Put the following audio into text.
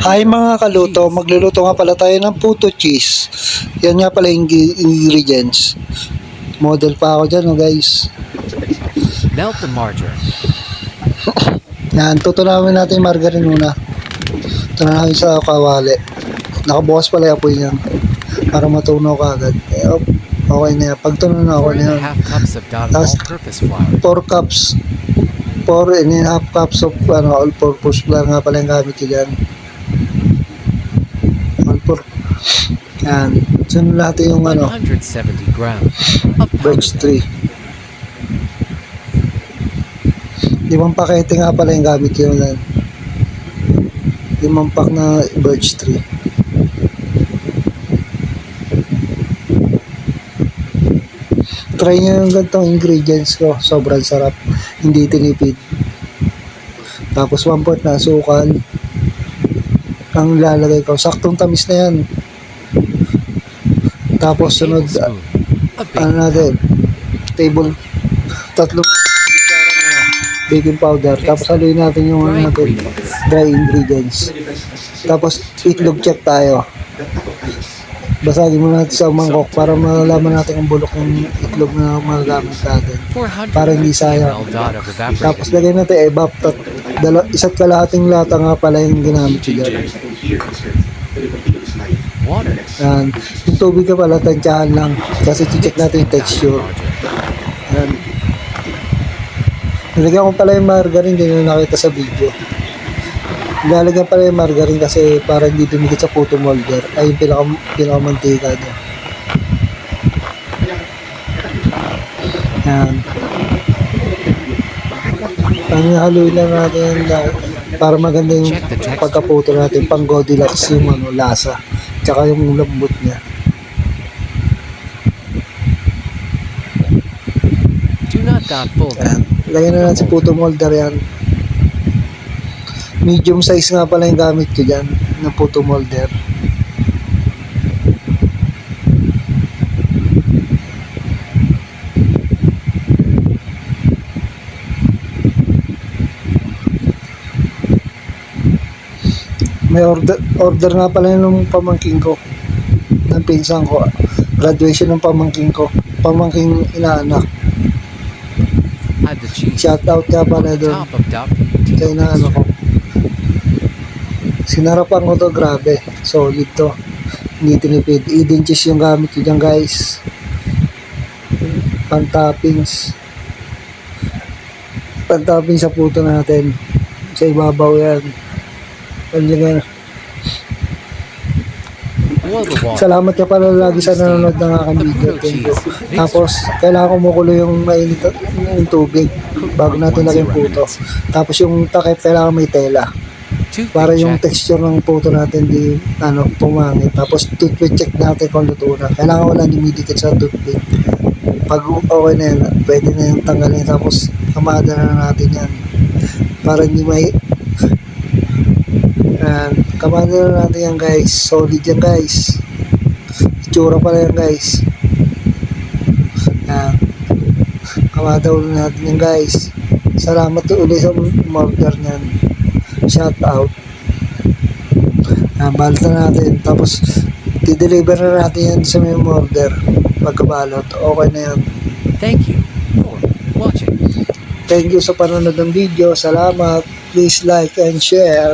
Hi mga kaluto, magluluto nga pala tayo ng puto cheese. Yan nga pala yung ingredients. Model pa ako dyan, guys. Melt the margarine. Yan, tutunawin natin yung margarine muna. Tunawin sa kawali. Nakabukas pala yung apoy yan. Para matunaw ka agad. Okay na yan. Pag tunaw na, okay na yan. 4.5 cups of all-purpose flour. 4 cups. 4.5 cups of all-purpose flour nga pala yung gamit ko dyan. Yan. Sunod natin yung 170 grams of birch powdered tree. 5 pakete nga pala yung gamit ko yan. 5 pack na birch tree. Try nyo yung ganitong ingredients ko. Sobrang sarap. Hindi tinipid. Tapos 1/4 na asukal. Ang lalagay ko. Saktong tamis na yan. Tapos sunod, natin, tatlong baking powder. Tapos haluin natin yung dry ingredients. Tapos itlog check tayo. Basagin muna natin sa mangkok para malaman natin ang bulok ng itlog na magagamit natin. Para hindi sayang. Tapos lagay natin evap. Isa't kalahating lata nga pala yung ginamit ko dyan. Yan. Yung tubig ka pala, tansyahan lang. Kasi check natin yung texture. Yan. Nalagyan ko pala yung margarine, hindi nyo nakita sa video. Nilalagyan pala yung margarine kasi para hindi dumikit sa puto molder. Ay yung pinakamantika niya. Yan. Haluin lang natin para maganda yung pagkaputo natin. Pang Goldilocks yung lasa. Tsaka yung lambot niya. Yan. Lagyan na natin sa puto molder yan. Medium size nga pala yung gamit ko dyan na puto molder. May order nga pala yung pamangking ko, ng pinsan ko. Graduation ng pamangking ko, pamangking inaanak. Shout out nga pala doon kaya na ko. Sinarapan ko to, grabe, solid to, hindi tinipid. Eden cheese yung gamit ko dyan, guys. Pan-toppings sa puto natin. Sa ibabaw yan. Salamat ka pala lagi sa nanonood ng aking video. Thank you. Tapos kailangan kumukulo yung mainit yung tubig bago natin lagyan puto. Tapos yung takip kailangan may tela para yung texture ng puto natin di pumangit. Tapos toothpick check natin kung luto na. Kailangan wala dumidikit sa toothpick. Pag okay na yan, pwede na yung tanggalin. Tapos kamada na natin yan para hindi may kamada na natin yan, guys. Solid yan, guys. Itsura pala yan, guys. Kamada ulit natin yan, guys. Salamat ulit sa order nyan. Shout out. Balot na natin. Tapos i-deliver na natin yan sa may order. Pagkabalot, okay na yan. Thank you for watching. Thank you sa panonood ng video. Salamat. Please like and share.